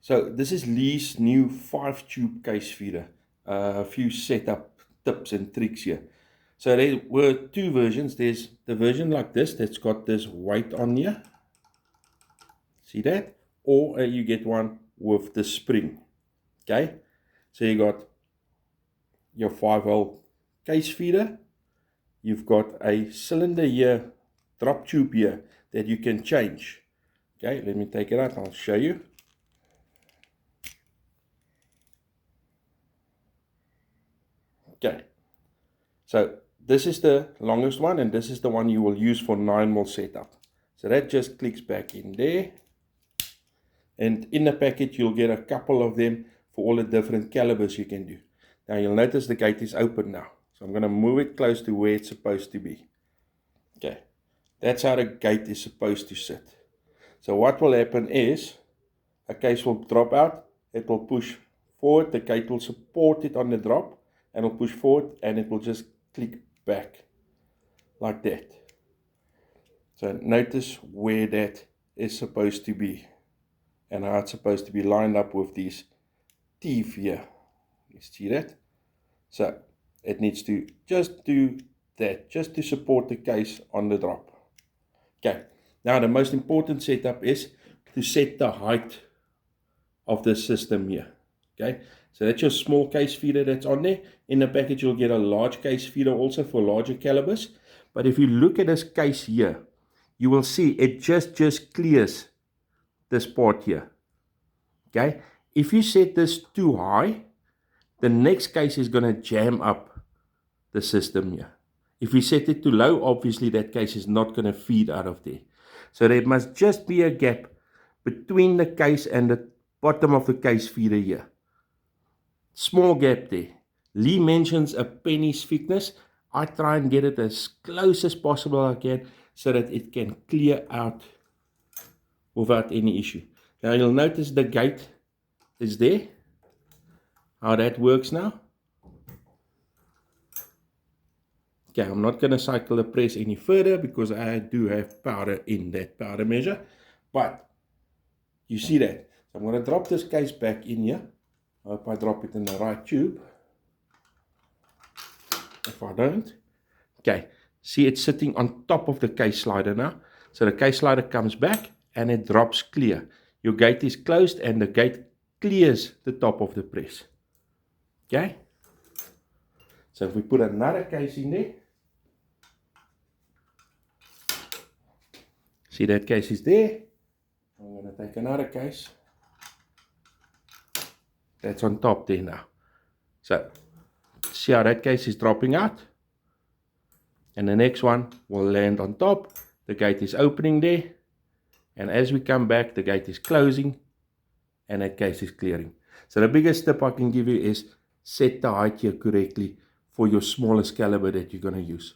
So this is Lee's new 5-tube case feeder. A few setup tips and tricks here. So there were two versions. There's the version like this that's got this weight on here. See that? Or you get one with the spring. Okay? So you got your 5-hole case feeder. You've got a cylinder here, drop tube here that you can change. Okay, let me take it out. I'll show you. Okay, so this is the longest one, and this is the one you will use for 9mm setup. So that just clicks back in there, and in the package you'll get a couple of them for all the different calibers you can do. Now you'll notice the gate is open now, so I'm going to move it close to where it's supposed to be. Okay, that's how the gate is supposed to sit. So what will happen is a case will drop out, it will push forward, the gate will support it on the drop, and it'll push forward, and it will just click back like that. So notice where that is supposed to be and how it's supposed to be lined up with these teeth here. You see that? So it needs to just do that, just to support the case on the drop. Okay, now the most important setup is to set the height of the system here. Okay, so that's your small case feeder that's on there. In the package you'll get a large case feeder also for larger calibers. But if you look at this case here, you will see it just clears this part here. Okay, if you set this too high, the next case is going to jam up the system here. If you set it too low, obviously that case is not going to feed out of there. So there must just be a gap between the case and the bottom of the case feeder here. Small gap there. Lee mentions a penny's thickness. I try and get it as close as possible I can so that it can clear out without any issue. Now you'll notice the gate is there. How that works now. Okay, I'm not going to cycle the press any further because I do have powder in that powder measure. But you see that. So I'm going to drop this case back in here. I hope I drop it in the right tube. If I don't. Okay, see it's sitting on top of the case slider now. So the case slider comes back and it drops clear. Your gate is closed and the gate clears the top of the press. Okay. So if we put another case in there. See that case is there. I'm going to take another case. That's on top there now. So see how that case is dropping out. And the next one will land on top. The gate is opening there. And as we come back, the gate is closing. And that case is clearing. So the biggest tip I can give you is set the height here correctly for your smallest caliber that you're going to use.